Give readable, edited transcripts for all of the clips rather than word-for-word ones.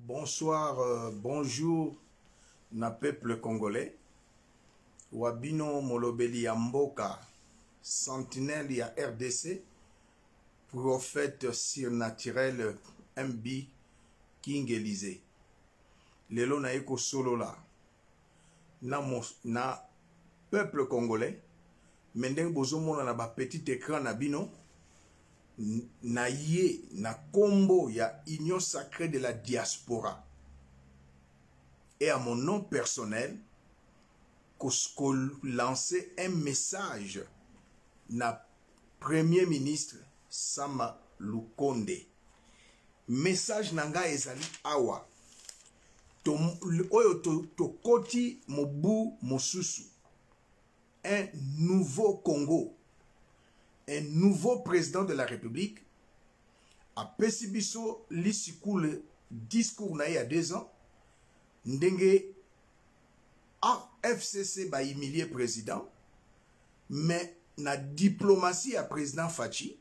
Bonsoir, bonjour, na peuple congolais. Wabino Molobeli ya Mboka, sentinelle ya RDC, prophète surnaturel MB King Élysée. Lelo na eko solo la. Na peuple congolais, mendeng bozomona na ba petit écran na bino. Na ye, na combo ya Union Sacrée de la Diaspora. Et à mon nom personnel, qu'on lancer un message na Premier ministre Sama Lukonde. Message nanga ezali awa. Oyo to koti mobu mosusu. Un nouveau Congo. Un nouveau président de la République a pesibiso lisikou le discours na il y a 2 ans. Ndenge a FCC ba humilié président, mais na diplomatie à président Fachi,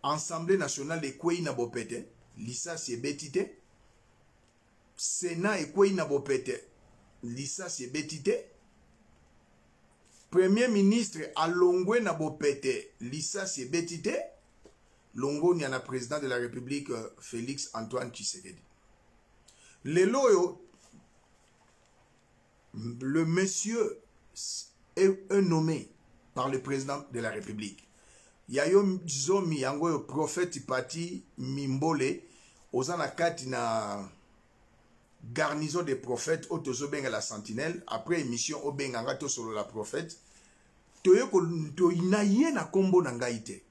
Assemblée nationale de Kwei na bopete, lisa si betite, Sénat et Kwei na bopete, lisa si betite. Premier ministre a longwe na bopete lisa si betite. Longo ni na président de la République Félix Antoine Tshisekedi. Le loyo, le monsieur est nommé par le président de la République. Yayo zomi yango yo prophète Pati Mimbole ozana kati na garnison des prophètes otozo benga la sentinelle après émission obenga ngato solo la prophète toyeko to inaye na kombo na ngaite.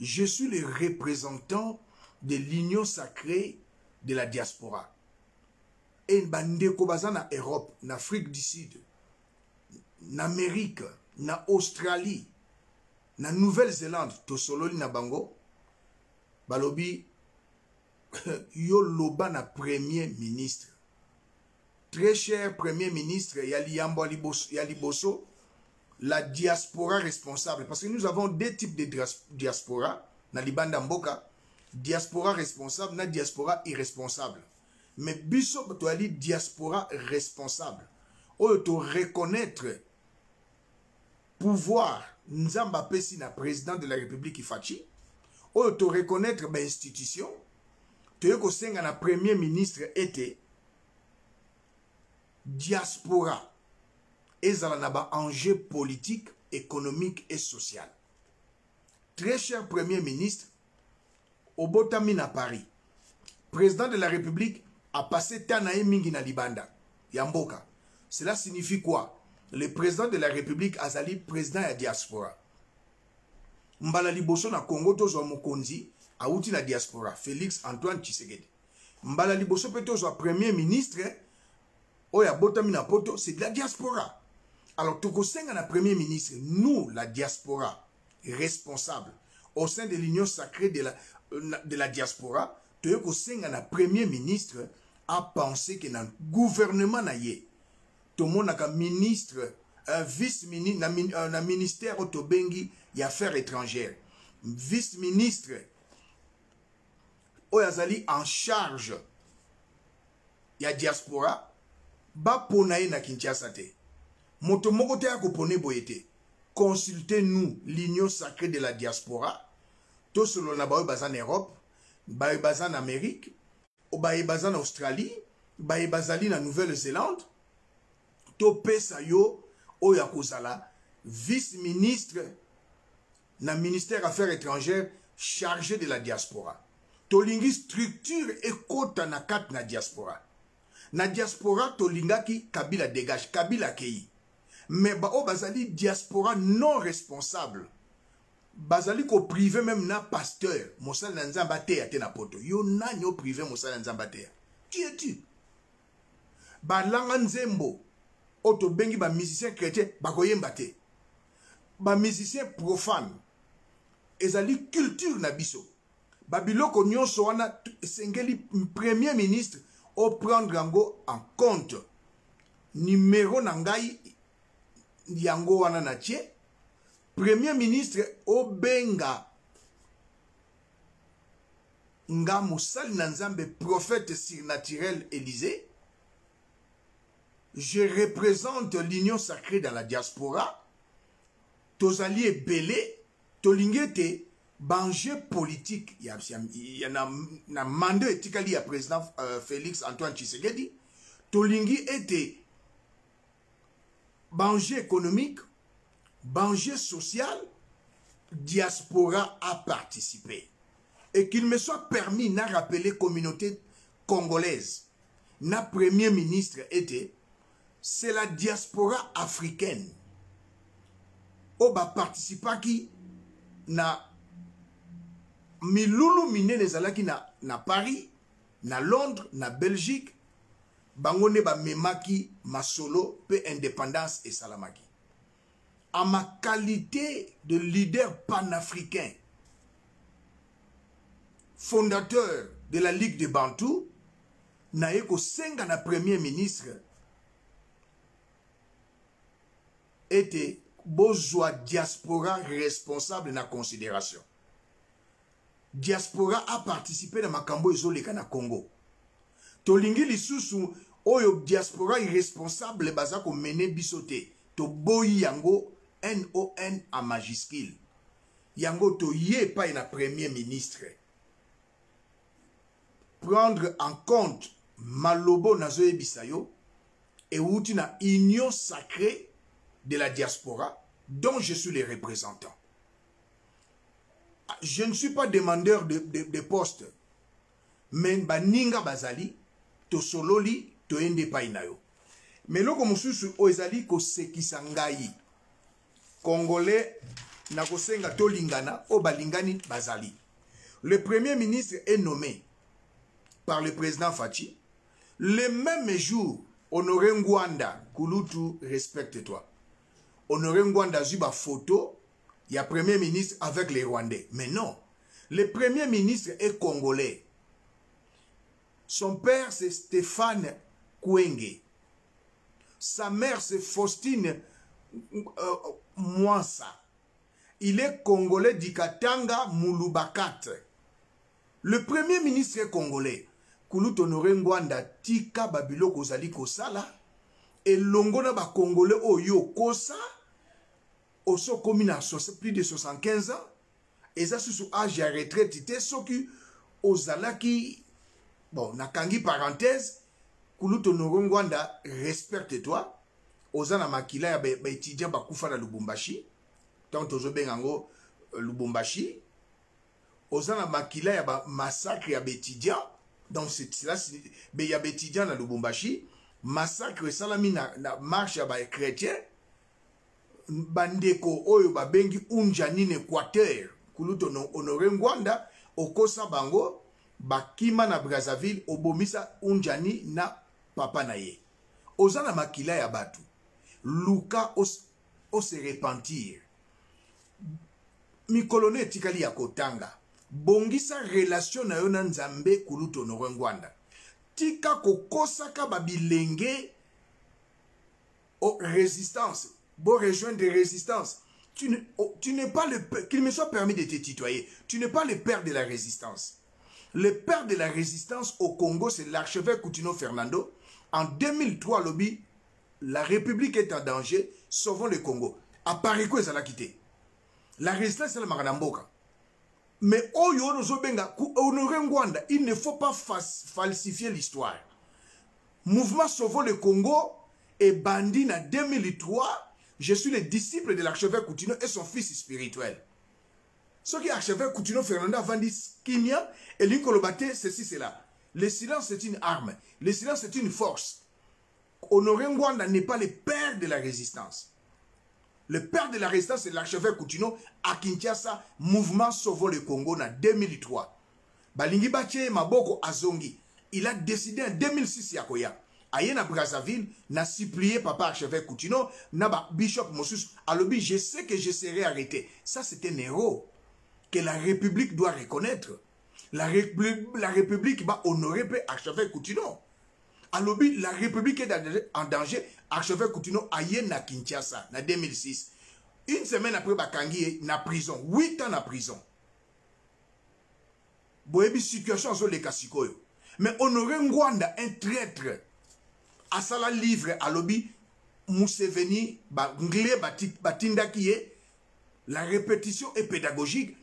Je suis le représentant de l'Union Sacrée de la Diaspora. Et bandeko bazana Europe, na Afrique du Sud, na Amérique, na Australie, na Nouvelle-Zélande, to sololi na bango, balobi yo loba na premier ministre. Très cher premier ministre, yali yambo yaliboso, la diaspora responsable. Parce que nous avons 2 types de diaspora. Na libanda mboka, diaspora responsable, na diaspora irresponsable. Mais biso to ali diaspora responsable. Oyo to reconnaître pouvoir nzamba pesi na président de la République Ifachi. Oyo to reconnaître ba institution. To yeko senga na premier ministre était diaspora. Ezala na ba enjeu politique, économique et social. Très cher Premier ministre, Obotami na Paris, président de la République a passé Tanae Mingi na Libanda, Yamboka. Cela signifie quoi? Le président de la République azali président ya diaspora. Mbala liboso na Congo tozwa mokonzi auti na diaspora, Félix Antoine Tshisekedi. Mbala liboso pe tozwa premier ministre oya botami na poto, c'est de la diaspora. Alors, Tokosenga na premier ministre, nous, la diaspora, responsable, au sein de l'Union Sacrée de la Diaspora, Tokosenga na premier ministre a pensé que dans le gouvernement na ye, tout le monde a ministre, vice-ministre, na ministère Otobengi y affaires étrangères, vice-ministre, oyazali en charge ya diaspora, ba ponaye na Kinshasa te. Motomokote ya kopone boyete. Consultez-nous l'Union Sacrée de la Diaspora. Tout selon la baye bazan Europe, baye bazan Amérique, baye bazan Australie, baye bazali na Nouvelle-Zélande. To pesa yo oya kozala vice-ministre na ministère Affaires étrangères chargé de la diaspora. To lingi structure et kota na kat na diaspora. Na diaspora to lingaki Kabila dégage, Kabila kei. Mais bazali diaspora non responsable. Bazali ko privé même na pasteur. Mosala na nzamba te ya te na poto. Yo nani o privé mosala na nzamba te ya. Qui es-tu? Balanga nzembo. Oto bengi ba musicien chrétien bakoyemba te. Ba musicien profane. Ezali culture na biso. Babiloko nyonso wana sengeli premier ministre o prendre yango en compte. Numéro na ngai yango wana na tie. Premier ministre Obenga nga mosali na nzambe prophète surnaturel Élysée. Je représente l'union sacrée dans la diaspora. Tozali ebele, tolingete, banjeu politique. Il y en a un mandat etikali à président Félix Antoine Tshisekedi. Tolingi était banjeu économique, banjeu social, diaspora a participé. Et qu'il me soit permis de rappeler communauté congolaise. Na premier ministre était, c'est la diaspora africaine. Oba participa qui na milulu mine nezalaki na Paris, na Londres, na Belgique, bangone ba memaki masolo pe indépendance et salamaki. En ma qualité de leader panafricain, fondateur de la Ligue des Bantous, na eko senga na premier ministre était bozwa diaspora responsable na considération. Diaspora a participé dans makambo ezoleka na Congo. Tolingi lisusu oyo diaspora irresponsable bazako mene bisote. To boyi yango NON en majuscule. Yango to ye pa na premier ministre. Prendre en compte malobo nazo ebisayo et outi na union sacrée de la diaspora dont je suis le représentant. Je ne suis pas demandeur de poste. Mais baninga bazali, to sololi, to ende painayo. Mais loko mususu oezali ko sekisa ngai. Congolais na kosenga to lingana o balingani bazali. Le premier ministre est nommé par le président Fachi. Le même jour, Honoré Ngwanda, Kulutu, respecte-toi. Honoré Ngwanda zuba photo, il y a premier ministre avec les Rwandais. Mais non, le premier ministre est congolais. Son père c'est Stéphane Kouenge. Sa mère c'est Faustine Mwansa. Il est congolais d'Ikatanga Mouloubakat. Le premier ministre est congolais. Kulutu Honoré Ngwanda tika babilo kozali kosala. Et longona ba congolais oyo kosa. Oso komi na plus de 75 ans. Et ça sous âge à retraite. Ce qui ozalaki. Bon, nakangi parenthèse. Kulutu Honoré Ngwanda, respecte-toi. Ozana makila ya ba étudiant ba kufa na Lubumbashi. Tant ozo bengango Lubumbashi. Ozana makila ya ba massacre ya ba étudiant. Donc c'est là il y a ba étudiant na Lubumbashi. Massacre salami na marche ya ba chrétien. Bandeko oyo babengi unjanine Équateur. Kulutu Honoré Ngwanda okosa bango bakima na Brazzaville obomisa unjani na papa na ye. Ozana makila ya batu. Luka se repentir. Mikolone etikali ya kotanga. Bongisa relation na yo na Nzambe Kulutu Honoré Ngwanda. Tika kokosaka babilenge o résistance. Bon rejoindre des résistances. Tu n'es pas le père, qu'il me soit permis de te tutoyer. Tu n'es pas le père de la résistance. Le père de la résistance au Congo, c'est l'archevêque Coutinho Fernando. En 2003, lobby, la République est en danger, sauvons le Congo. À Paris, quoi, ça l'a quitté. La résistance, c'est la Maranamboka. Mais Honoré Ngwanda, il ne faut pas falsifier l'histoire. Mouvement Sauvons le Congo est bandit en 2003. Je suis le disciple de l'archevêque Coutinho et son fils spirituel. Ce qui est archevêque Coutinho Fernando a vendu Kimia et l'incolobate, ceci, cela. Le silence c'est une arme. Le silence c'est une force. Honoré Ngwanda n'est pas le père de la résistance. Le père de la résistance, c'est l'archevêque Coutinho à Kinshasa, mouvement Sauvons le Congo en 2003. Balingi Bache Maboko Azongi. Il a décidé en 2006 Yakoya. Aye na Brazzaville, n'a supplié papa archevêque Coutinho, n'a ba bishop Mossus, alobi, je sais que je serai arrêté. Ça, c'est un héros que la République doit reconnaître. La République va honorer archevêque Coutinho. Alobi, la République est en danger. Archevêque Coutinho aye na Kinshasa, en 2006. Une semaine après, Bakangi est na prison. 8 ans na prison. boyebi situation zo le kasikoyo. Mais Honoré Ngwanda, un traître, à ça livre à lobby, Museveni, Ngle Batinda qui est, la répétition est pédagogique.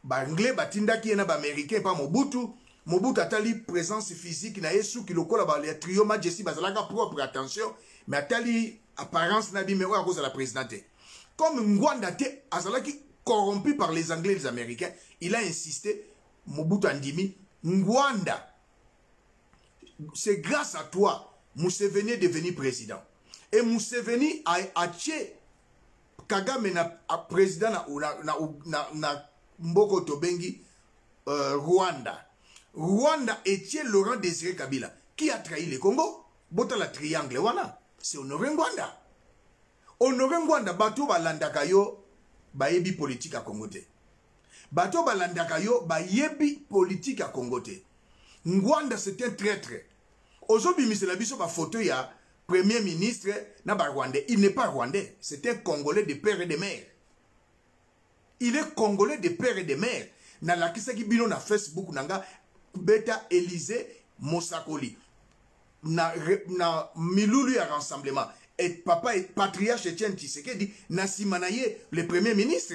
Ngle Batinda qui est na américain, pas Mobutu. Mobutu atali présence physique na yesu qui le colle à les trio Majesty bazalaka propre attention, mais atali apparence na bi mais à cause de la présidente. Comme Ngwanda te azalaki corrompu par les Anglais et les Américains, il a insisté, Mobutu Andimi, Ngwanda, c'est grâce à toi, Museveni est devenu président. Et Museveni a tué Kagame na président na Mboko Tobengi Rwanda. Rwanda était Laurent Désiré Kabila. Qui a trahi le Congo? Bota la triangle wana. C'est Honoré Ngwanda. Honoré Ngwanda, bato balandaka yo bayebi politique à Congo te. Bato balandaka yo bayebi politique à Congo te. Ngwanda c'est un traître. Aujourd'hui, M. Labiso ba photo ya premier ministre na ba Rwandais. Il n'est pas rwandais, c'est un Congolais de père et de mère. Il est Congolais de père et de mère. Na la kisaki bino na Facebook nanga Beta Élysée Mosakoli. Na Milulu ya rassemblement. Et papa et patriarche Etienne Tshisekedi na simanaye le premier ministre.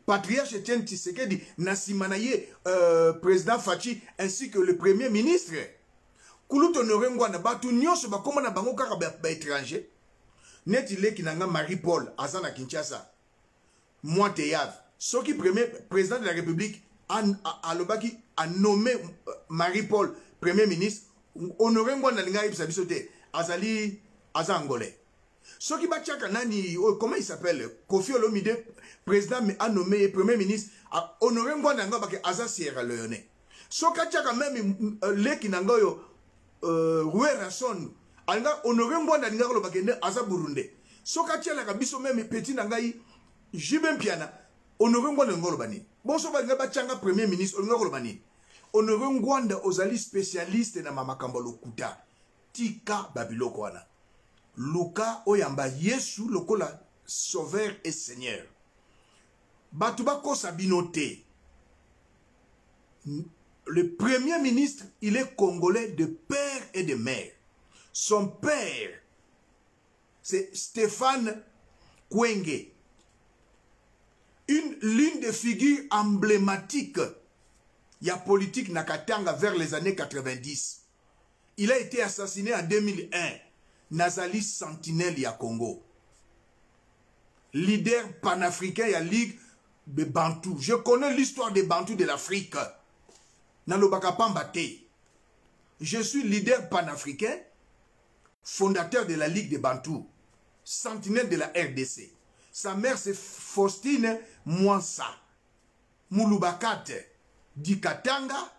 Patriarche Etienne Tshisekedi na simanaye président Fachi ainsi que le premier ministre. Kuluto Honoré Ngwanda batu nyonso bakoma na bango kaka ba étranger. Neti leki nanga Marie-Paul azana Kinshasa. Moi Teyav, soki premier président de la République a nommé Marie-Paul premier ministre. Honoré Ngwanda linga yebisa biso te azali angolais. Soki bachaka nani comment il s'appelle Kofi Olomide président a nommé premier ministre Honoré Ngwanda nga bake aza Sierra Leone. Soka chaka même leki nangoyo Roué Rasson alanga Honoré Ngwanda linga lo bakende aza Burundi. Soka chela ka biso même petit nangai Jibem Piana Honoré Ngwanda ngolo bani. Bon so balinga bachanga premier ministre ngolo bani. Honoré Ngwanda ozali spécialiste na mamakambo lokuta. Tika babiloko wana. Luka oyamba Yesu lokola sauveur et seigneur. Batuba kosa binote. Le premier ministre, il est congolais de père et de mère. Son père, c'est Stéphane Kwenge. L'une des figures emblématiques de la politique Nakatanga vers les années 90. Il a été assassiné en 2001. Nazali Sentinelle ya Congo. Leader panafricain ya Ligue de Bantou. Je connais l'histoire des Bantous de l'Afrique. Nalobaka Pambate. Je suis leader panafricain, fondateur de la Ligue des Bantous, sentinelle de la RDC. Sa mère c'est Faustine Mwansa. Moulubakate. Di Katanga.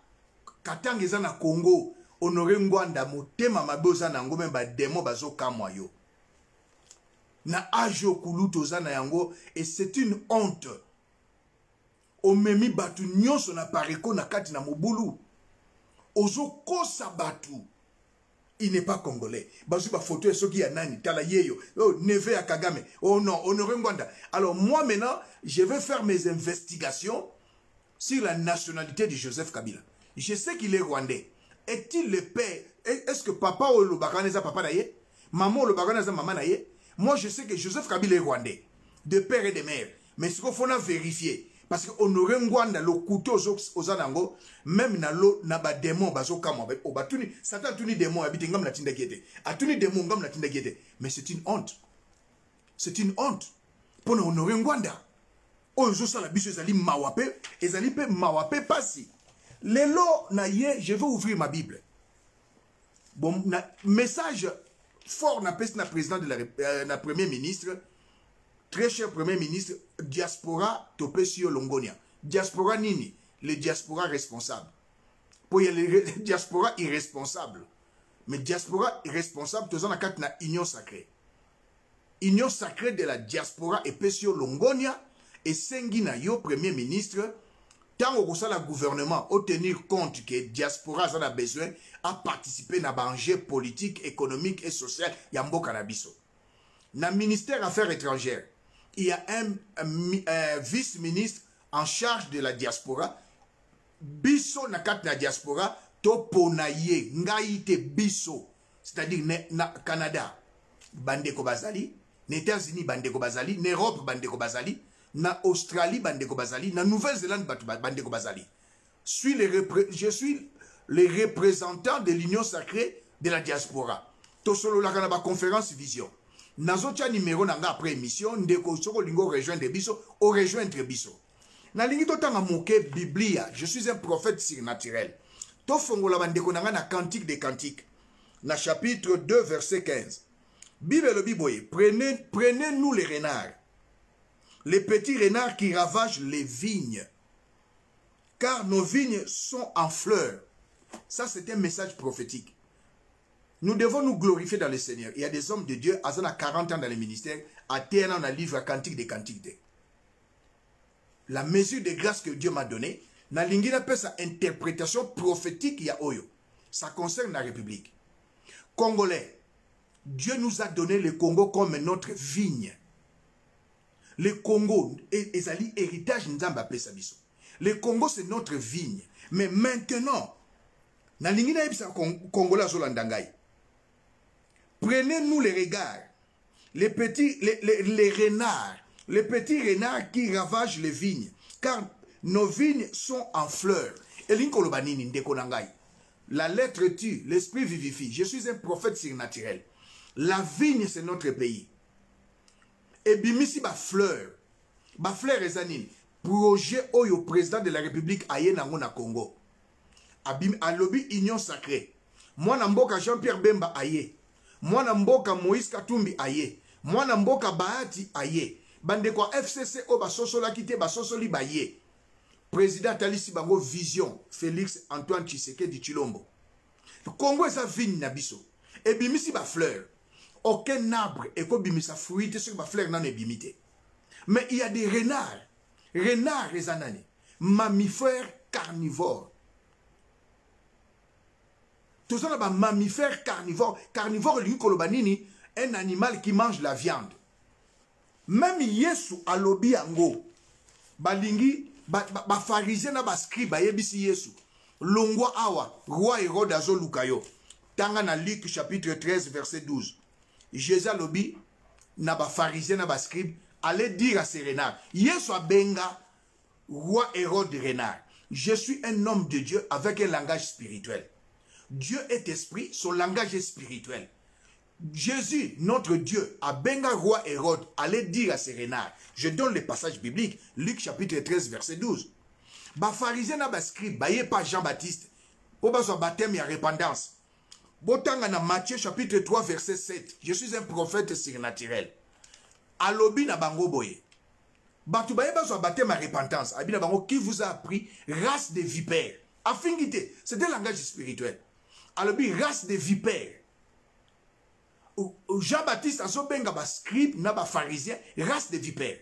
Katanga ezana Congo. Honoré Ngwanda motema maboza na ngome ba demo bazo kamwa yo. Na ajo kuluto zana yango et c'est une honte. Omemi batu nyonso na pareko na kati na mobulu. Ozo kosa batu. Il n'est pas congolais. Bazu ba photo soki ya nani tala yeyo. Oh neve ya Kagame. Oh non, Honoré Ngwanda. Alors moi maintenant, je vais faire mes investigations sur la nationalité de Joseph Kabila. Je sais qu'il est rwandais. Est-il le père? Est-ce que papa ou le baganeza papa naye? Maman ou le baganeza maman naye? Moi je sais que Joseph Kabila est rwandais. De père et de mère. Mais ce qu'il faut vérifier. Parce que Honoré Ngwanda, le couteau aux anango, même na lo na ba démon bazo kamo o batuni, satan tuni démon habite ngam na tinda kiete. Atuni démon ngam na tinda kiete. Mais c'est une honte. C'est une honte. Pour Honoré Ngwanda. Ozo sala biso ezali mawape, ezali pe mawape pasi. Lelo na ye, je vais ouvrir ma Bible. Bon, message fort na président de la premier ministre. Très cher premier ministre, diaspora topesio longonia. Diaspora nini? Le diaspora responsable. Pour y aller, le diaspora irresponsable. Mais diaspora irresponsable, tous en a quatre na union sacrée. Union sacrée de la diaspora et pesio longonia et sengina yo premier ministre. Tant au la gouvernement au tenir compte que diaspora a besoin à participer à l'enjeu politique, économique et social yambo canabiso. Dans le ministère des Affaires étrangères, il y a un vice-ministre en charge de la diaspora. biso na kati na diaspora to pona ye ngai te biso, c'est-à-dire na Canada bandeko bazali, na États-Unis bandeko bazali, na Europe bandeko bazali, na Australie bandeko bazali, na Nouvelle-Zélande bandeko bazali. Je suis le représentant de l'union sacrée de la diaspora. To solo la kanaba conférence vision. Nazo tia numéro nanga après émission ndeko soko lingo rejoindre biso o rejoindre biso. Na lingi to tanga moke Biblia, je suis un prophète surnaturel. To fongola bandeko nanga na cantique des cantiques. Na chapitre 2 verset 15. Bible le Biboye, prenez-nous les renards. Les petits renards qui ravagent les vignes. Car nos vignes sont en fleurs. Ça, c'est un message prophétique. Nous devons nous glorifier dans le Seigneur. Il y a des hommes de Dieu, à 40 ans dans le ministère, à terre, on a livre à cantique des cantiques. La mesure de grâce que Dieu m'a donnée, na lingina peut sa interprétation prophétique, il y a Oyo. Ça concerne la République. Congolais, Dieu nous a donné le Congo comme notre vigne. Le Congo, ezali héritage nzamba pesa biso. Le Congo, c'est notre vigne. Mais maintenant, na lingina ebisa Congolais zolandangai. Prenez-nous les regards, les renards, les petits renards qui ravagent les vignes, car nos vignes sont en fleurs. La lettre tue, l'esprit vivifie. Je suis un prophète surnaturel. La vigne, c'est notre pays. Et bimisi ba fleur ezanine. Projet oyo président de la République aye nango na Congo. Alobi union sacrée. Moi namboka Jean-Pierre Bemba aye. Moi mboka Moïse Katumbi aye. Moi mboka Bahati aye. Bande kwa FCC o basosola kite basosoli baye. Président Talisi Bango vision Félix Antoine Tshisekedi Tshilombo. Congo eza vigne na biso. Et bimisi ba fleur. Aucun arbre eko bimisa fruit sur ba fleur nan ebimite. Mais il y a des renards. Renards ezanani. Mammifères carnivores. Tout ça, un mammifère carnivore. Carnivore, un animal qui mange la viande. Même Yesu alobi ango. Balingi, pharisien na scribe, yebisi Yesu. Longwa awa, roi Hérode azo lukayo. Tanga na Luc chapitre 13 verset 12. Jésus alobi, na pharisien na scribe, allez dire à ces renards. Yesu abenga, roi Hérode renard. Je suis un homme de Dieu avec un langage spirituel. Dieu est esprit, son langage est spirituel. Jésus, notre Dieu, a benga roi Hérode, allait dire à ses renards. Je donne le passage biblique, Luc chapitre 13, verset 12. Ba pharisien na ba scribe, ba ye pas Jean-Baptiste. Po ba so baptême ya repentance. Botanga na Matthieu chapitre 3, verset 7. Je suis un prophète surnaturel. Alobi na bango boye. Batu ba ye ba so baptême ya repentance. Abi na bango, qui vous a appris race de vipères. Affinité, c'est un langage spirituel. Alobi race de vipères. Jean-Baptiste a son benga ba scribe na ba pharisien race de vipères.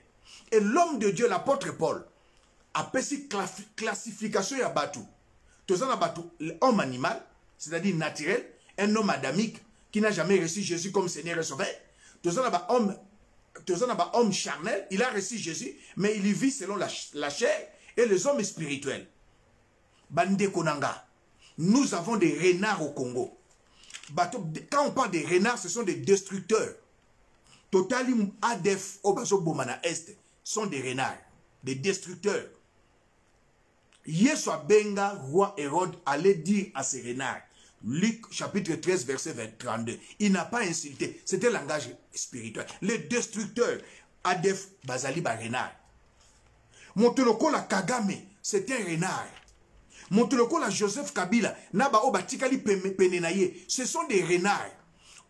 Et l'homme de Dieu, l'apôtre Paul, a pesi classification ya batu. Tozana batu, l'homme animal, c'est-à-dire naturel, un homme adamique qui n'a jamais reçu Jésus comme Seigneur et Sauveur. Tozana ba homme charnel, il a reçu Jésus, mais il y vit selon la chair et les hommes spirituels. Bande Konanga. Nous avons des renards au Congo. Quand on parle des renards, ce sont des destructeurs. Totalim Adef Obaso Bomana Est sont des renards, des destructeurs. Yesu Benga, roi Hérode, allait dire à ces renards, Luc chapitre 13, verset 32, il n'a pas insulté, c'était un langage spirituel. Les destructeurs, Adef Bazali ba renard. Monteloko la Kagame, c'est un renard. Monteloko la Joseph Kabila, Naba Obatikali Penenaye, ce sont des renards.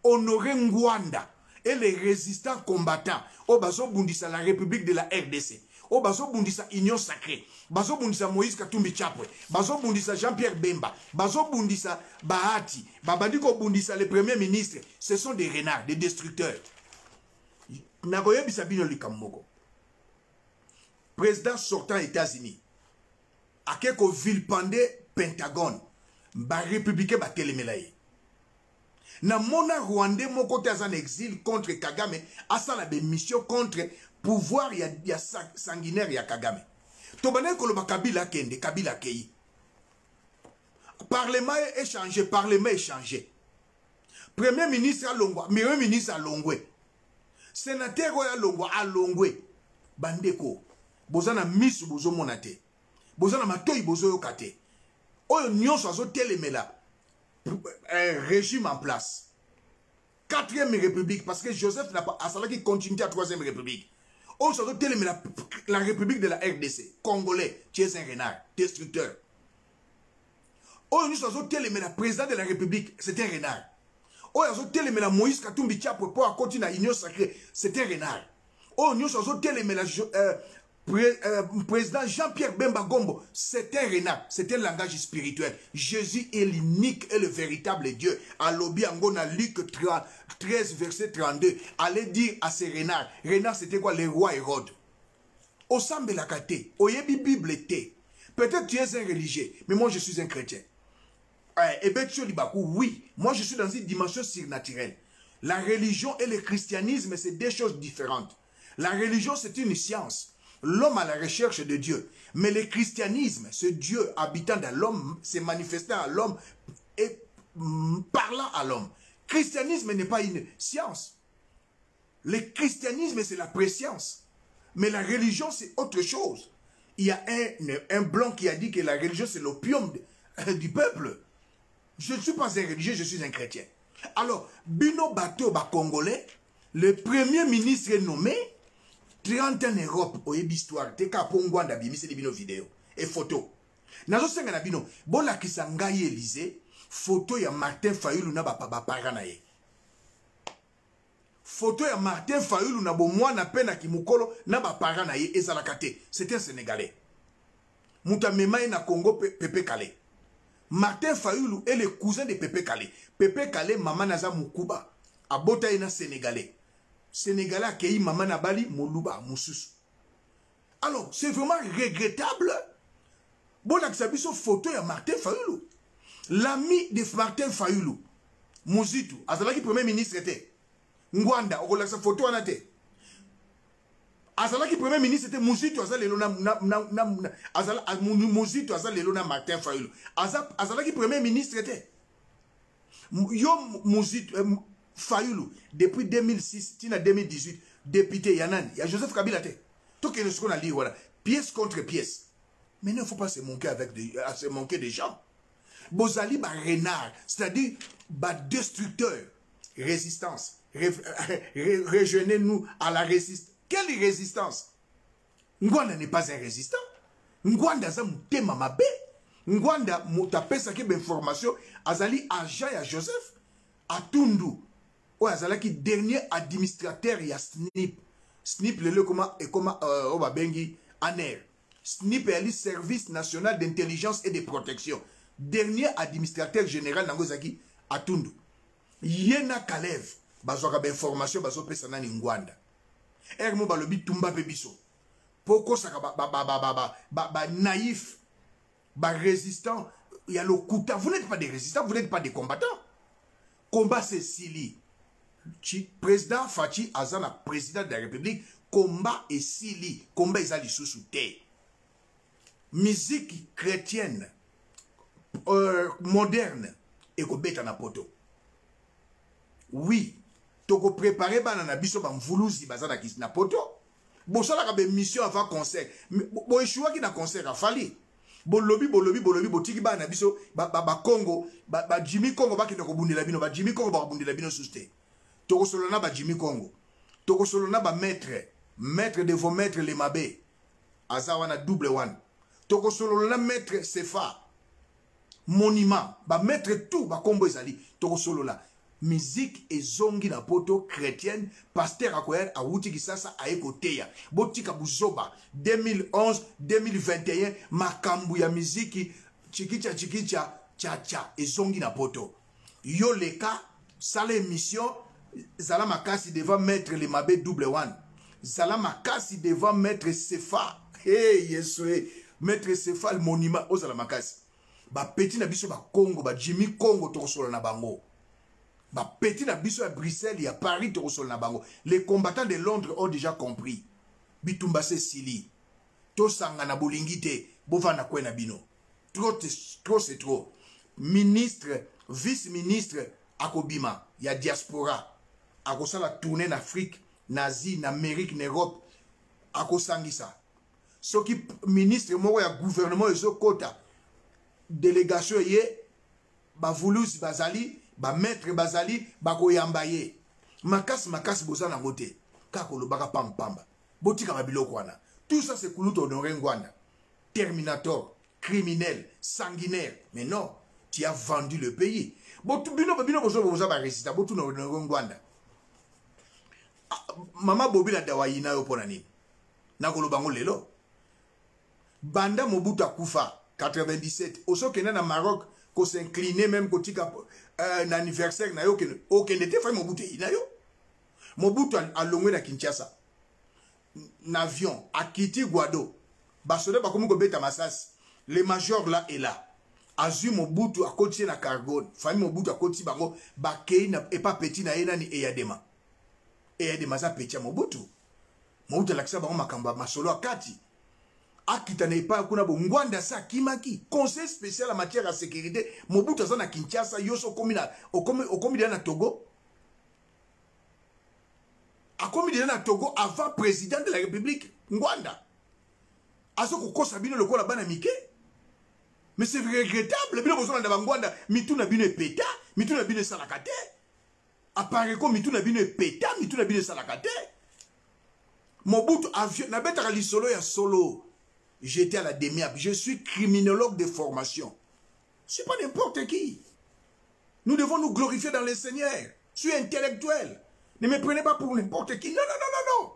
Honoré Ngwanda et les résistants combattants, Obazo Bundisa, la République de la RDC, Obazo Bundisa, Union Sacrée, Bazo Bundisa Moïse Katumbi Chapwe, Bazo Bundisa Jean-Pierre Bemba, Bazo Bundisa Bahati, Babadiko Bundisa, le Premier ministre, ce sont des renards, des destructeurs. Nagoye Bisabino Likamoko, président sortant États-Unis. Akeko vilpande Pentagone, ba républicain ba telemelaye. Na mona Rwandais moko te en exil contre Kagame, asa la mission contre pouvoir ya sanguinaire ya Kagame. Tobane koloba Kabila kende, Kabila kei. Parlement est changé, Parlement est changé. Premier ministre à Longwa, meilleur ministre à Longwe. Sénateur à Longwa, à Longwe. Bandeko. Bozana miss bozo monate. Bozana matoy bozo yokate. Oyo nyonso azo telemela. Régime en place. 4e république, parce que Joseph n'a pas, à cela qui continue à 3e république. On se retrouve la république de la RDC, Congolais, Thierry Renard, destructeur. On se retrouve le président de la république, c'était Renard. On se retrouve Moïse Katumbi Tchapo pour continuer à l'union sacrée, c'était Renard. On se retrouve le président Jean-Pierre Bemba Gombo, c'était Renard, c'était un langage spirituel. Jésus est l'unique et le véritable Dieu. À l'Obi Angona, Luc 13, verset 32, allez dire à ces Renards, Renard c'était quoi, le roi Hérode. Au Sambe la Kate, au Yebi Bible était. Peut-être tu es un religieux, mais moi je suis un chrétien. Et bien tu dis, oui, moi je suis dans une dimension surnaturelle. La religion et le christianisme, c'est deux choses différentes. La religion, c'est une science. L'homme à la recherche de Dieu. Mais le christianisme, ce Dieu habitant dans l'homme, s'est manifesté à l'homme et parlant à l'homme. Christianisme n'est pas une science. Le christianisme, c'est la préscience. Mais la religion, c'est autre chose. Il y a un blanc qui a dit que la religion, c'est l'opium du peuple. Je ne suis pas un religieux, je suis un chrétien. Alors, Bino Bato Congolais, le premier ministre est nommé 30 ans en Europe, au histoire, te ka pongwanda bimi se bino vidéo et photo. Nazo senga na bino, bola kisanga Élysée, photo ya Martin Fayulu na ba parana na ye. Photo ya Martin Fayulu na bo mwana pena kimukolo na ba parana na ye ezalaka te. C'était un Sénégalais. Muta memaye na Congo Pepe Kale. Martin Fayulu est le cousin de Pepe Kale. Pepe Kale maman naza mukuba, abota ina Sénégalais. Sénégalais accueilli maman Nabali, Moluba, Moussus. Alors, c'est vraiment regrettable. Bon, là, ça une photo de Martin Fayulu. L'ami de Martin Fayulu, Mouzitu, Azalaki premier ministre était. Ngwanda, on a sa photo en athée. Azalaki premier ministre était Mouzitu, Mouzitu, Azalelona Martin Fayulu. Azalaki premier ministre était. Yo Mouzitu. Fayulu, depuis 2006, tina 2018, député Yanani, il y a Joseph Kabila. Tout ce qu'on a dit, voilà, pièce contre pièce. Mais il ne faut pas se manquer des gens. Bozali ba renard, c'est-à-dire ba destructeur, résistance. Rejoignez-nous à la résistance. Quelle résistance? Ngwanda n'est pas un résistant. Ngwanda za mutema mabe. Ngwanda mutapesa kebe information azali agent ya Joseph Atundu. Ouais, c'est dernier administrateur, il y a SNIP. SNIP, le comment on va bengi ANER. SNIP est le Service National d'Intelligence et de Protection. Dernier administrateur général Nangozaki Atundu. Yena Kalev, bazoka ba information bazo pesa na Ngwanda. Ermo balobi tumba pebiso. Poko saka ba naïf, ba résistant, il y a le Kouta. Vous n'êtes pas des résistants, vous n'êtes pas des combattants. Combat c'est Sili. Président Fachi Azana, président de la République, combat et Sili, combat ezali sous terre. Musique chrétienne, moderne, et ko beta na poto. Oui, toko préparer banana biso ba mvuluzi bazana ki na poto. Bo sala ka be mission avant concert. Bo échoua ki na concert a fali. Bolobi botiki bana biso ba Congo, ba Jimmy Congo ba ki ko bundela bino, ba Jimmy Congo ba bundela bino sous terre. Toko solona ba Jimmy Congo. Toko solona ba maître de vos maîtres les mabé. Azawana double one. Toko solona maître Sefa. Monument. Ba maître tout ba kombo ezali. Toko solona. Musique et zongi na poto chrétienne. Pasteur akoyer a wuti kisasa a ekoteya. Botika buzoba. 2011, 2021. Makambu ya musique. Chikicha. Cha. Et zongi na poto. Yo leka. Sale émission. Zala Makasi devant mettre les Mabé double one. Zala Makasi devant mettre Sefa. Hey, Yesue. Mettre Sefa le monument. Oh, Zala Makasi. Ba petit na biso ba Congo, ba Jimmy Congo tokosola na bango. Ba petit na biso à Bruxelles et à Paris tokosola na bango. Les combattants de Londres ont déjà compris. Bitumba se Sili. To sanga na bolingite. Bova na kwe na bino. Trop c'est trop. ministre, vice-ministre, akobima, il y a diaspora. Akosa la tournée en Afrique, en Asie, en Amérique, en Europe. Akosangisa. Ce qui ministre, moi, il y a gouvernement, il y a quota. Délégation, il y a Bavoulous, Bazali, Maître Bazali, Bakoyambaye. Makas, Boza na moté. Kakolo, Baka Pam Pamba. Botika Babilo Kwana. Tout ça, c'est Koulouto Honoré Ngwanda. Terminator, criminel, sanguinaire. Mais non, tu as vendu le pays. Mama Bobi la dawayina yo ponani. Nakolo bango lelo. Banda Mobutu Akufa, 97. Oso kena na Maroc, ko s'incliner même ko tika un anniversaire na yo kene. O kene te fa Mobutu ina yo. Mobutu a longwe na Kinshasa. N'avion, à Kiti Guado. Basode bakomu ko beta masas. Le major là est là. Azu Mobutu a côté na cargo. Famille Mobutu a côté bango. Bakei na et pas petit na ena ni eyadema. Eyadema za petit Mobutu. Mobutu lakisa bango makamba masolo akati. Akita na pas kuna bo Ngwanda sa kimaki. Conseil spécial en matière de sécurité. Mobutu za na Kinshasa yoso komina okomi na Togo. A commis na Togo avant président de la République Ngwanda. Aso ko sabino le ko la bana mike. Mais c'est regrettable. Bino besoin de Ngwanda, mituna bino peta, mituna bino salakate. Apparaît comme mituna bino peta, mituna bino salakate. Mobutu avion na beta li solo ya solo. J'étais à la DEMIAP, je suis criminologue de formation. Je suis pas n'importe qui. Nous devons nous glorifier dans le Seigneur. Je suis intellectuel. Ne me prenez pas pour n'importe qui. Non, non, non, non, non.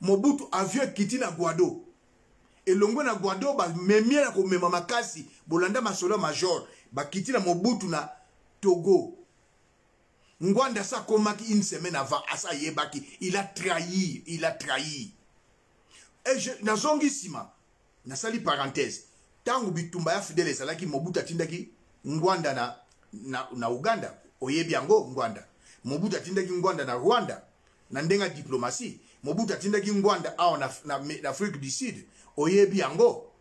Mobutu avion kiti na Guado. Et l'ongwe na Guado, ba memie na komema makasi, bolanda masolo major, ba kiti na Mobutu na Togo. Ngwanda sa komaki une semaine avant, asa yebaki, il a trahi, il a trahi. Et je, na zongi sima, na sali parenthèse, tangu bitumba ya fidèle salaki Mobutu atindaki Ngwanda na Uganda, oyebiango Ngwanda. Mobutu atindaki Ngwanda na Rwanda, na ndenga diplomatie. Mobutu atindaki Ngwanda en Afrique du Sud, oyebi yango.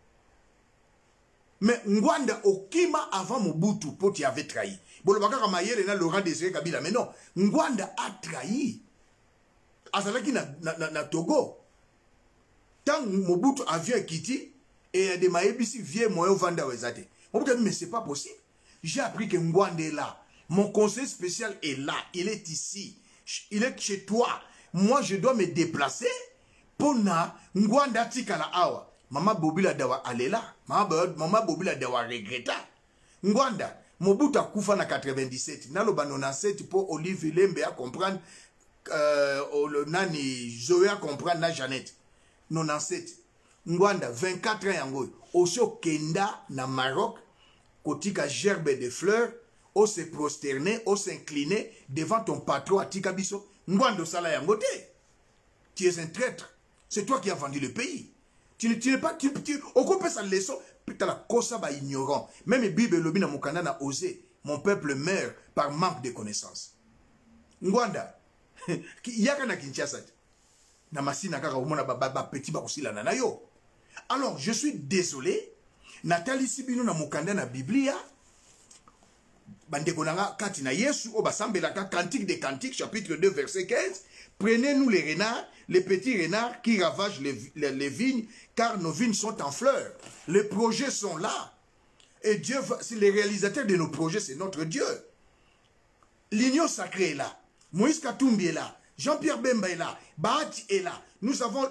Mais Ngwanda okima avant Mobutu poti avait trahi. Bolobaka kama yele na Laurent Désiré Kabila, mais non, Ngwanda a trahi. Azalaki na Togo. Tant Mobutu avion kiti et de maébisi vie moyo vanda wezate. Mobutu a dit mais c'est pas possible. J'ai appris que Ngwanda est là. Mon conseil spécial est là, il est ici. Il est chez toi. Moi, je dois me déplacer pour na Ngwanda tikala awa. Mama Bobi la dawa alela. Mama Bobi la dawa regretta. Ngwanda, Mobutu akufa na 97. Naloba 97 pour Olive Lembe à comprendre, nani Zoé à comprendre na Jeannette. 97. Ngwanda, 24 ans yango. Osho Kenda na Maroc, kotika gerbe de fleurs. On se prosterner, on s'incliner devant ton patron à Tikabiso. Ngwando Sala Yangote. Tu es un traître. C'est toi qui as vendu le pays. Tu n'es pas. On coupe sa leçon. Putain, la cosa ba ignorant. Même la Bible Lobina Mukanda n'a osé. Mon peuple meurt par manque de connaissances. Ngwanda. Yaka na Kinshasa. Namasi nakaka umona ba petit ba kusila na yo. Alors, je suis désolé. Nathalie Sibino na Mukanda na Biblia. Bandekonanga katina Yesu obasambelaka Cantique des Cantiques chapitre 2 verset 15. Prenez-nous les renards, les petits renards qui ravagent les vignes, car nos vignes sont en fleurs. Les projets sont là. Et Dieu, c'est le réalisateur de nos projets, c'est notre Dieu. L'union sacrée est là. Moïse Katumbi est là. Jean-Pierre Bemba est là. Bahati est là. Nous avons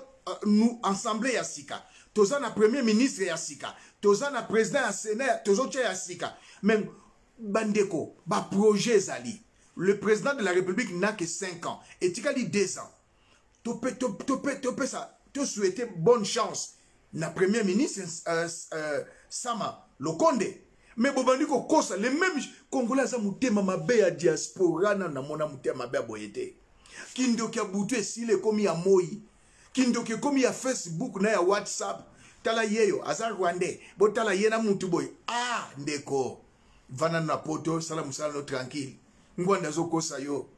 nous ensemble à Sika. Tozana premier ministre à Sika. Tozana président à Sénat. Tozoche à Sika. Même Bandeko, ba projet Zali. Le président de la République n'a que 5 ans. Et tu as dit 2 ans. Tu souhaites bonne chance. Na premier ministre Sama Lokonde. Mais Bobandiko Kosa, les mêmes Congolais za mutema mabe ya diaspora na mona mutema mabe boyete. Kindoki ya butu esile komi ya moi. Kindoki komi ya Facebook na ya WhatsApp. Tala yeyo asa Rwandais. Bo tala yena mutu boy. Ah ndeko. Vana na poto salam no tranquille. Ngwanda zo kosa yo.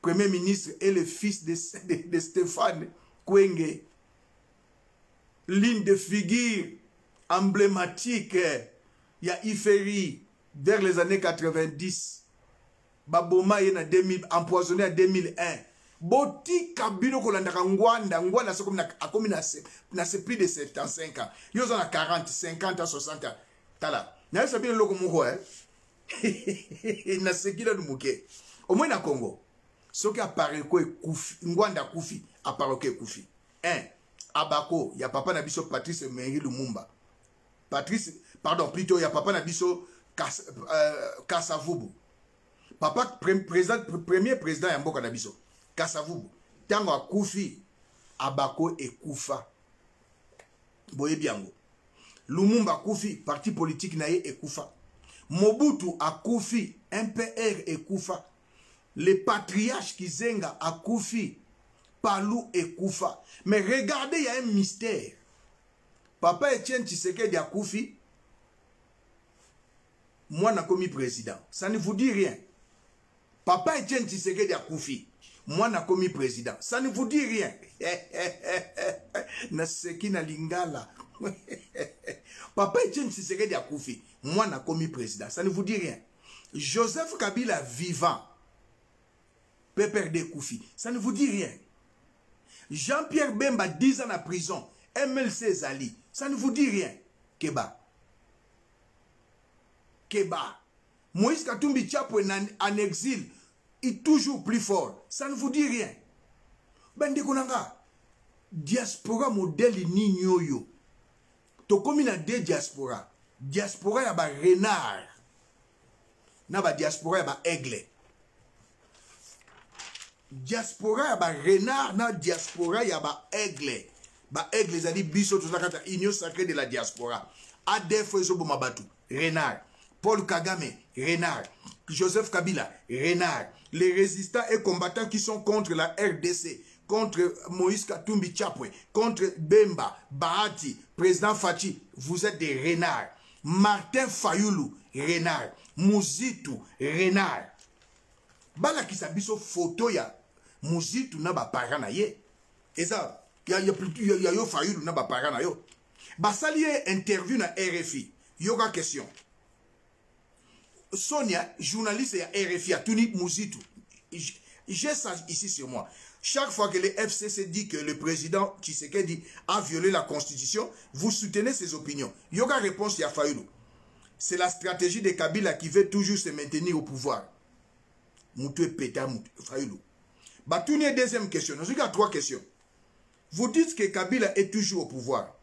Premier ministre est le fils de Stéphane Kwenge. Ligne de figure emblématique Il y a Iferi, vers les années 90. Baboma est en 2000, empoisonné en 2001. Boti Kabino Kolandaka Ngwanda, Ngwanda c'est comme na c'est plus de 75 ans. Ils ont 40, 50 ans, 60 ans. Tala. N'a pas bien le Congo, hein? Na ce qu'il a nous mouqué. Au moins na Congo. Ce qui apparaît quoi Koufi, Ngwanda Koufi, apparaît quoi Koufi. 1. Abako, il y a papa Nabiso Patrice Emery Lumumba. Patrice, pardon, plutôt il y a papa Nabiso Kasavubu. Papa premier président Yamboka Nabiso. Kasavubu. Tango a Koufi, Abako et Koufa. Boye Biango. Lumumba Koufi, parti politique naye et Koufa. Mobutu a Koufi, MPR et Koufa. Les patriarches Kizenga a Koufi, Palou et Koufa. Mais regardez, il y a un mystère. Papa Etienne Tshisekedi a Koufi, moi n'a commis président. Ça ne vous dit rien. Papa Etienne Tshisekedi a Koufi, moi n'a commis président. Ça ne vous dit rien. Naseki na lingala. Papa Etienne Tshisekedi a Koufi, moi n'a commis président. Ça ne vous dit rien. Joseph Kabila vivant peut perdre Koufi. Ça ne vous dit rien. Jean-Pierre Bemba 10 ans en prison. MLC Zali. Ça ne vous dit rien. Keba. Keba. Moïse Katumbi Tchapo en exil. Il est toujours plus fort. Ça ne vous dit rien. Ben de konanga. Diaspora modèle ni nyoyo. To komi na de diaspora. Diaspora yaba renard. Naba diaspora yaba aigle. Diaspora yaba renard. Na diaspora yaba aigle. Ba aigle zali biso tout ça union sacrée de la diaspora. ADF Ezobo Mabatu. Renard. Paul Kagame. Renard. Joseph Kabila. Renard. Les résistants et combattants qui sont contre la RDC. Contre Moïse Katumbi Tchapwe, contre Bemba, Bahati, président Fachi, vous êtes des renards. Martin Fayoulou, renard. Mouzitu, renard. Bala qui s'abisso photo ya Mouzitu na ba parana ye. Et ça, il y a yo Fayoulou na ba parana yo. Basali interview na RFI. Yoga question. Sonia, journaliste ya RFI, a tuni Mouzitu. J'ai ça ici sur moi. Chaque fois que le FCC dit que le président Tshisekedi a violé la constitution, vous soutenez ses opinions. Yoga réponse ya Fayoulou. C'est la stratégie de Kabila qui veut toujours se maintenir au pouvoir. Moutou et péta Fayoulou. Batouni, deuxième question. Nous avons 3 questions. Vous dites que Kabila est toujours au pouvoir.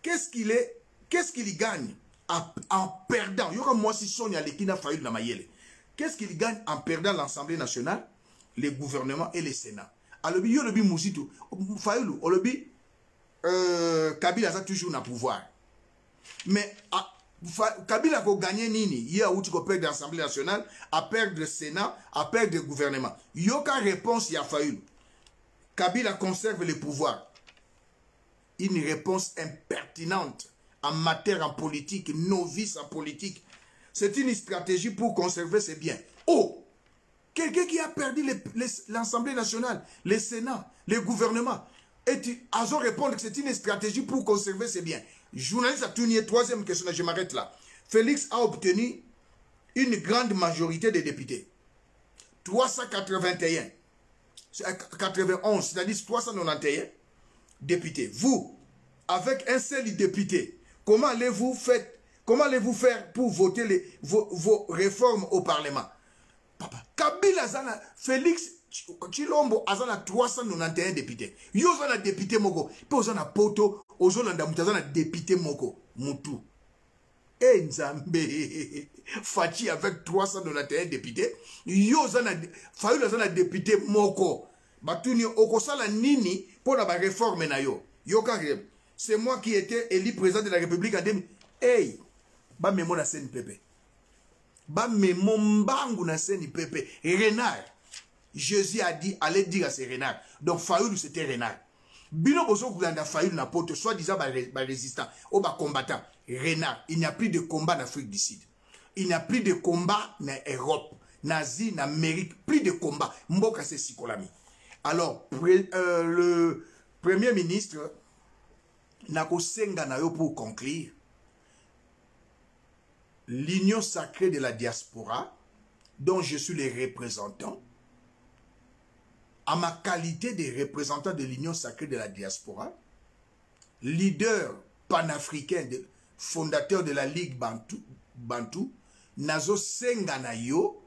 Qu'est-ce qu'il gagne en perdant? Yoga moi si Sonia Lekina Fayoulou na mayele. Qu'est-ce qu'il gagne en perdant l'Assemblée nationale, les gouvernements et les Sénats? Alors, il y a le Mouzitou, Fayoulou, Kabila a toujours un pouvoir. Mais Kabila a gagné Nini, il y a où tu peux perdre l'Assemblée nationale, à perdre le Sénat, à perdre le gouvernement. Il y a aucune réponse, il y a Fayoulou. Kabila conserve le pouvoir. Une réponse impertinente en matière en politique, novice en politique. C'est une stratégie pour conserver ses biens. Oh! Quelqu'un qui a perdu l'Assemblée nationale, le Sénat, le gouvernement. Et tu as répondre que c'est une stratégie pour conserver ses biens. Journaliste a tourné, 3e question, je m'arrête là. Félix a obtenu une grande majorité de députés. 381. 91, c'est-à-dire 391 députés. Vous, avec un seul député, comment allez-vous faire pour voter vos réformes au Parlement? Papa, Kabila Zana, Félix Chilombo Azana 391 députés. Yo zana député moko. Pe zana poto, ozolanda mutazana député moko. Moutou. Et Nzambe. Fachi avec 391 députés. Yo zana, Fayoulou zana député moko. Batuni okosala nini pour la réforme na yo. Yo kare. C'est moi qui étais élu président de la République en 2000. Hey, ba memo na scène pépé. Ba memo mbangu na scène pépé. Renard. Jésus a dit, allez dire à ces renards. Donc Fayoulou c'était renard. Bino bozo koulanda Fayoulou na poto, soit disant ba résistant, ou ba combattant. Renard. Il n'y a plus de combat en Afrique du Sud. Il n'y a plus de combat en Europe, en Asie, en Amérique. Plus de combat. Mboka c'est Sikolami. Alors, le Premier ministre, Nako Senga na yo pour conclure. l'Union sacrée de la diaspora, dont je suis le représentant, à ma qualité de représentant de l'Union sacrée de la diaspora, leader panafricain, fondateur de la Ligue Bantou, nazo senga na yo,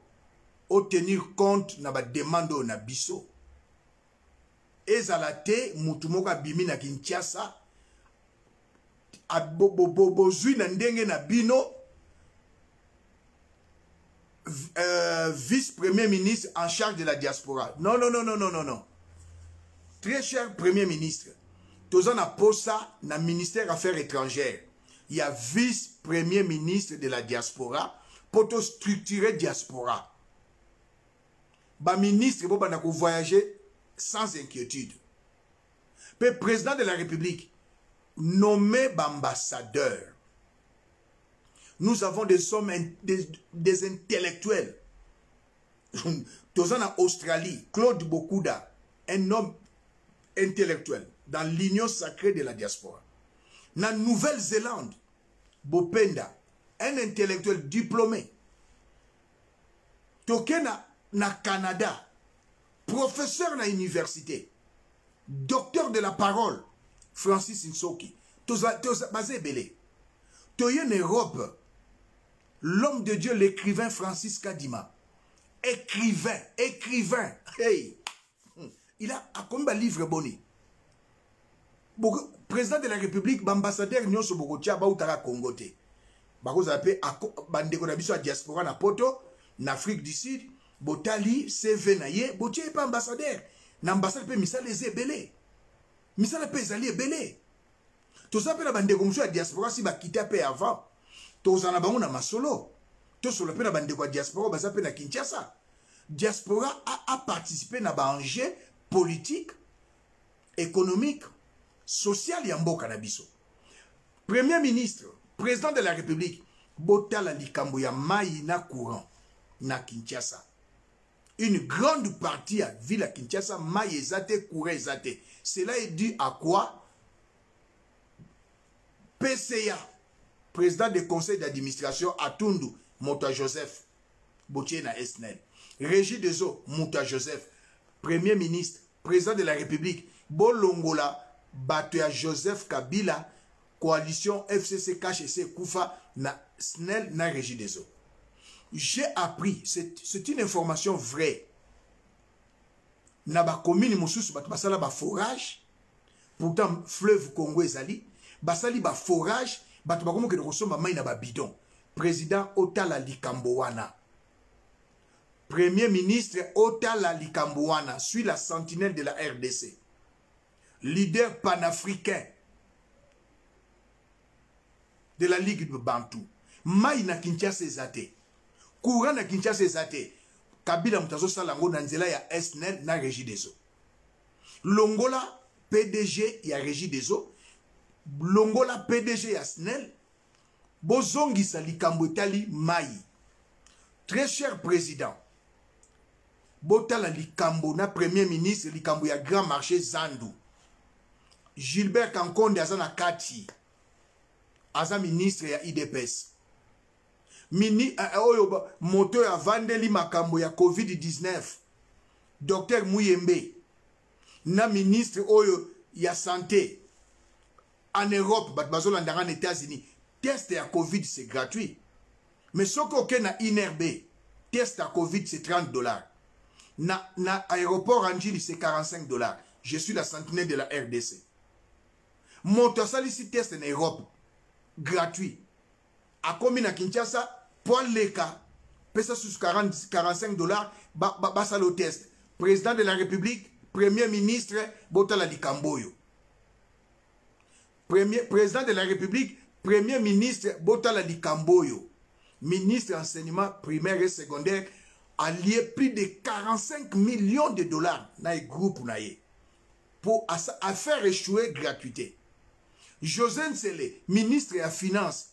au tenir compte na ba demande na biso. Ezalate mutumoka bimi na Kinshasa, bozui na ndenge na bino, vice-premier ministre en charge de la diaspora. Non, non, non, non, non, non, non. Très cher premier ministre, tozan na posa na ministère affaires étrangères. Il y a vice-premier ministre de la diaspora pour te structurer diaspora. Ba ministre bo bana ko voyager sans inquiétude. Le président de la République nommé ambassadeur. Nous avons des hommes, des intellectuels. Tozan en Australie, Claude Bokouda, un homme intellectuel dans l'Union sacrée de la diaspora. Na Nouvelle-Zélande, Bopenda, un intellectuel diplômé. Tokena na Canada, professeur na université, docteur de la parole, Francis Nsoki. Toza basé belé. Toyen Europe, l'homme de Dieu, l'écrivain Francis Kadima. Écrivain. Hey. Il a combien de livres boni? Président de la République, ambassadeur Nyonso Bogotia, Bautara Congote. Bako zape bandeko na biso a diaspora na poto, na Afrique du Sud, Botali, CV na ye, Botie pas ambassadeur. Na ambassadeur pe misala les belé. Misala pe zali belé. Toza pe na bandeko mso a diaspora si ba kita pe avant. Toza na bango na masolo. Toza pe na bandeko a diaspora ba zape na Kinshasa. Diaspora a participé na ba enjeu politique, économique, social ya mboka na biso. Premier ministre, président de la République, botala likambo ya mai na courant na Kinshasa. Une grande partie à ville à Kinshasa, mai ezate, courant ezate. Cela est dû à quoi? PCA, président du conseil d'administration Atundu, Mouta Joseph, Botier na Esnel. Régie des eaux, Mouta Joseph, premier ministre, président de la République, Bolongola, Batoya Joseph Kabila, coalition FCC KHC Koufa, na Snel, na Régie des eaux. J'ai appris, c'est une information vraie. Na ba commune mosusu bato basala ba forage, pourtant fleuve Congo ezali, basali ba forage, bato bakomo ke kosomba mai na ba bidon. Président Otala likambo wana. Premier ministre Otala likambo wana suit la sentinelle de la RDC. Leader panafricain de la Ligue de Bantou. Mai na Kinshasa ezate. Courant na Kinshasa ezate. Kabila mutazo salango na nzela ya SNL na Régie des eaux. Longola PDG ya Régie des eaux. Longola PDG ya SNL. Bozongisa likambo etali mai. Très cher président. Botala likambo na premier ministre likambo ya grand marché Zandu. Gilbert Kankonde azana kati. Aza ministre ya IDPS. Moto ya vandeli makambo ya COVID-19. Docteur Mouyembe. Na ministre oyo ya santé. En Europe, batbazolandanga en États-Unis. Test ya COVID c'est gratuit. Mais ce qu'on na INRB, test à COVID c'est $30. Na aéroport Angili c'est $45. Je suis la sentinelle de la RDC. Montosali si test en Europe gratuit. A combien à Kinshasa? Pour les cas, pesa sous $45, basa le test. Président de la République, Premier ministre, Botala Likamboyo. Président de la République, Premier ministre, Botala Likamboyo. Ministre enseignement primaire et secondaire, allié plus de $45 millions dans le groupe pour faire échouer gratuité. José Nsele, ministre de la Finance,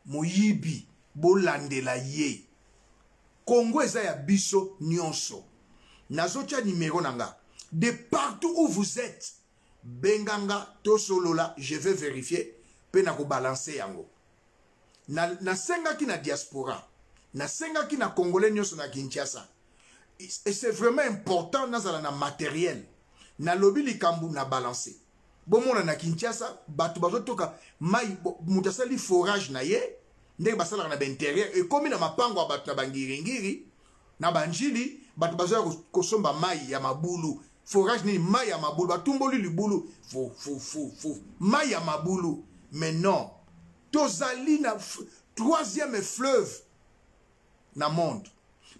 Moyibi, Bolandela Ye. Congo ezaya biso nyonso. Nazotia numéro nanga. De partout où vous êtes, Benganga, Tosolola, je vais vérifier, penako balancer yango. na senga ki na diaspora, na senga ki na congolais nyonso na Kinshasa. Et c'est vraiment important dans na matériel. Na lobby likambu na balancer. Bon mona na Kinshasa, batu bazotoka mai mutasali forage na ye, ndenge basala na intérieur et comme na mapango batu na bangiringiri, na banjili, batu bazoya kosomba mai ya mabulu. Forage ni mai ya mabulu, batumboli libulu, fou. Mai ya mabulu. Mais non. Tozali na troisième fleuve na monde.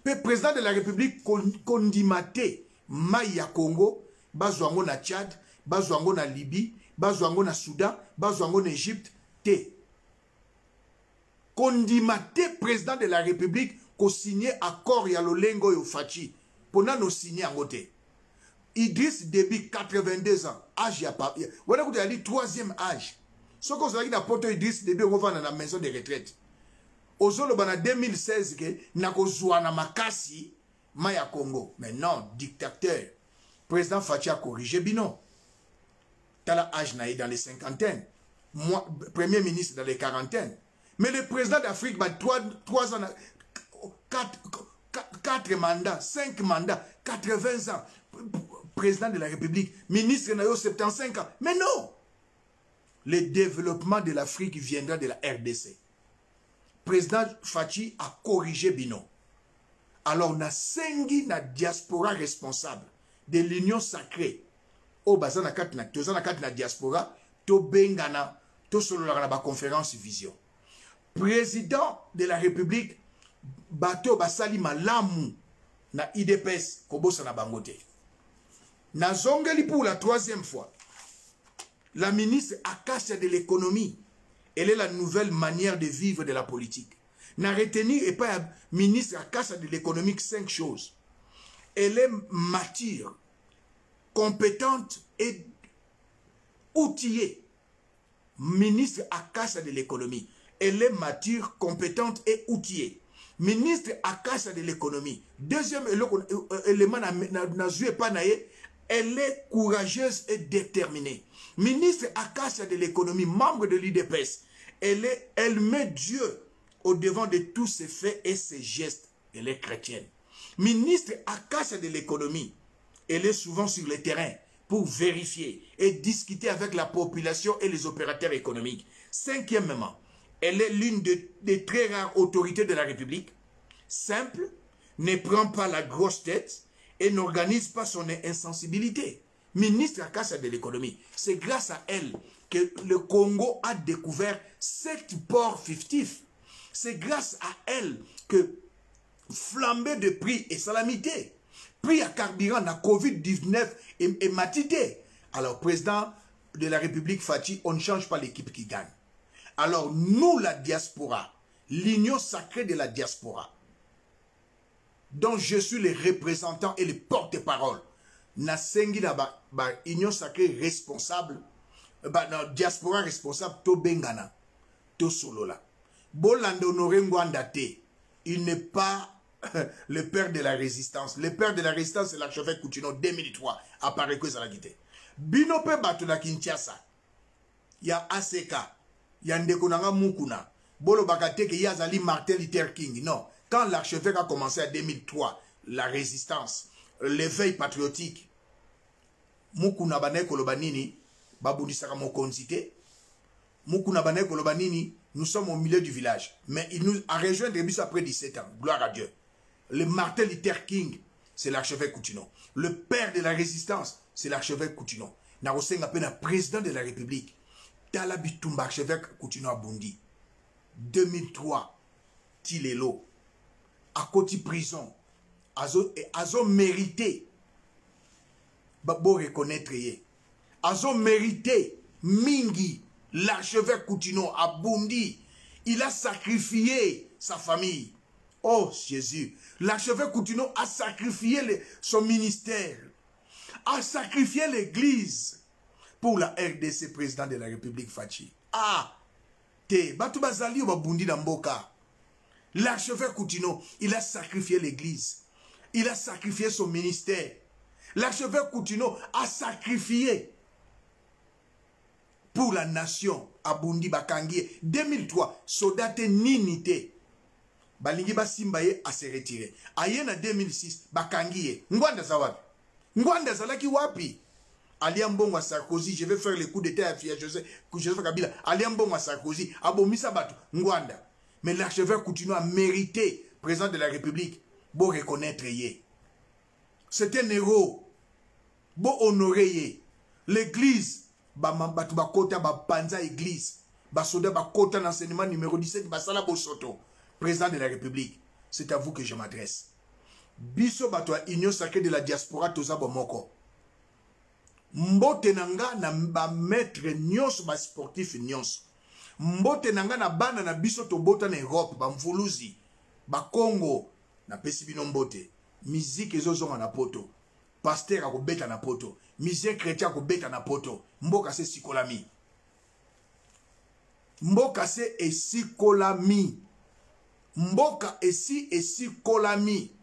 Le président de la République condimate mai ya Congo, bazwango na Tchad, bazwango na Libye, bazwango na Soudan, bazwango na Égypte, te. Condimate président de la République ko signé accord ya lolengo yo fachi. Pona no signé angote. Idriss Déby 82 ans, âge ya papi. Wona ko dit troisième âge. Ce qu'on s'est dit na poto Idriss Déby on va dans la maison de retraite. Ozolo bana 2016 que na kozwa na makasi maya Congo. Mais non, dictateur. Président Fachi a corrigé bino. Tala âge naïe dans les cinquantaines. Moi, premier ministre dans les quarantaines. Mais le président d'Afrique, 3 ans, 4 mandats, 5 mandats, 80 ans. Président de la République, ministre naïo 75 ans. Mais non! Le développement de l'Afrique viendra de la RDC. Président Fachi a corrigé bino. Alors, na sengi na diaspora responsable de l'union sacrée. O bazana kat na diaspora, to bengana, to solo la ba conférence vision. Président de la République, bato basali malamu na IDPS kobosa na bangote. Na zongeli pour la troisième fois. La ministre Akasia de l'économie, elle est la nouvelle manière de vivre de la politique. N'a retenu et pas ministre Akasia de l'économie 5 choses. Elle est mature, compétente et outillée. Ministre Akasia de l'économie. Elle est mature, compétente et outillée. Ministre Akasia de l'économie. Deuxième élément, elle est courageuse et déterminée. Ministre Akasia de l'économie, membre de l'IDPS, elle met Dieu au devant de tous ses faits et ses gestes. Elle est chrétienne. Ministre Akasia de l'économie, elle est souvent sur le terrain pour vérifier et discuter avec la population et les opérateurs économiques. Cinquièmement, elle est l'une des très rares autorités de la République. Simple, ne prend pas la grosse tête et n'organise pas son insensibilité. Ministre Akasia de l'économie, c'est grâce à elle que le Congo a découvert 7 ports fictifs. C'est grâce à elle que flambée de prix et salamité, prix à carburant, la COVID-19 et matité. Alors, président de la République Fachi, on ne change pas l'équipe qui gagne. Alors, nous, la diaspora, l'union sacrée de la diaspora, dont je suis le représentant et le porte-parole, na sengi na ba union sacrée responsable, na diaspora responsable, to bengana, to solola. Bolande Honoré Ngwanda te, il n'est pas le père de la résistance. Le père de la résistance, c'est l'archevêque Coutinho 2003, à Pareco Zalagite. Binope Batula Kinshasa, il y a ACK, il y a Ndekonanga Mukuna, Bolo Bakate, il y a Zali Martin Luther King. Non, quand l'archevêque a commencé en 2003, la résistance, l'éveil patriotique, Mukuna Bane Kolobanini, Babundisaka Mokonzite, Mukuna Bane Kolobanini, nous sommes au milieu du village. Mais il nous a rejoint depuis après 17 ans. Gloire à Dieu. Le Martin Luther King, c'est l'archevêque Coutinho. Le père de la résistance, c'est l'archevêque Coutinho. Narosenga Pena, président de la République. Talabitumba, archevêque Coutinho à Bundi. 2003, Tilelo. À côté prison. Azo mérité. Babo reconnaître yé. Azo mérité. Mingi. L'archevêque Coutinho à Bundi. Il a sacrifié sa famille. Oh Jésus. L'archevêque Coutinho a sacrifié son ministère. A sacrifié l'église. Pour la RDC, président de la République Fachi. Ah. Te. Batu bazali ou Babundi d'Amboka. L'archevêque Coutinho, il a sacrifié l'église. Il a sacrifié son ministère. L'archevêque Coutinho a sacrifié pour la nation abundi bakangie 2003 soldate ninité balingi basimba ye a se retirer aye na 2006 bakangie ngwanda za wapi ngwanda zalaki wapi alia mbongo Sarkozy je vais faire le coup d'état à Joseph Kabila alia mbongo Sarkozy abomisa batu ngwanda mais l'archevêque continue à mériter président de la République bon reconnaître ye c'est un héros bon honorer ye l'église batu bakota bapanza église basoda bakota l'enseignement numéro 17 basala bosoto président de la République c'est à vous que je m'adresse biso bato ya union sacrée de la diaspora toza bomoko mbote nanga na ba maître nyonso ba sportif nyonso mbote nanga na bana na biso tobota na Europe ba mvuluzi ba Congo na pesi bino mbote musique ezozonga na poto pasteur akobeta na poto musicien chrétien akobeta na poto mboka se sikolami mboka se esikolami mboka esikolami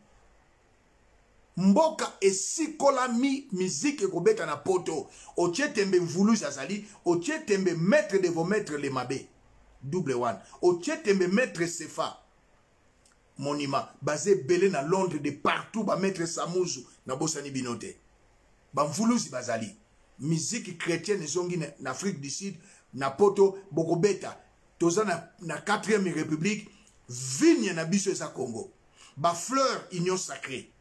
mboka esikolami musique ekobeta na poto otie tembe mvuluzi azali otie tembe maître de vos maîtres les mabe double one otie tembe maître Sefa monument basé belé na Londres de partout ba maître Samuzu na bosani binote ba mvuluzi bazali musique chrétienne zongi na Afrique du Sud na poto bokobeta toza na 4e république vigne na biso eza Congo ba fleur union sacrée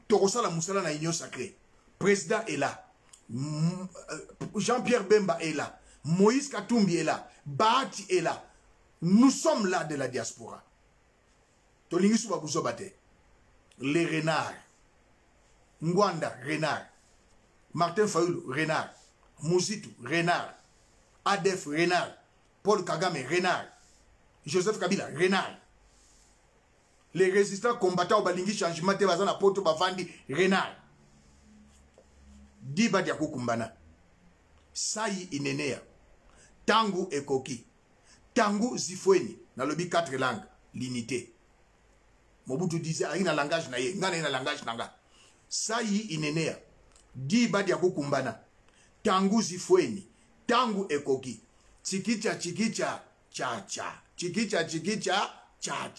Torosa la Moussala na union sacrée président est là Jean-Pierre Bemba est là Moïse Katumbi est là Bahati est là nous sommes là de la diaspora tolingi suba buzobate les renards Ngwanda renard Martin Fayulu renard Mouzitu renard Adef renard Paul Kagame renard Joseph Kabila renard les résistants combattants au balingi changement te bazana poto bavandi renard diba dia kukumbana sai inenea tangu ekoki tangu zifweni na lobi 4 langues l'unité Mobutu disait aina langage na ye ngana ina langage nanga sai inenea diba dia kukumbana tangu zifweni tangu ekoki chikicha cha cha chikicha cha cha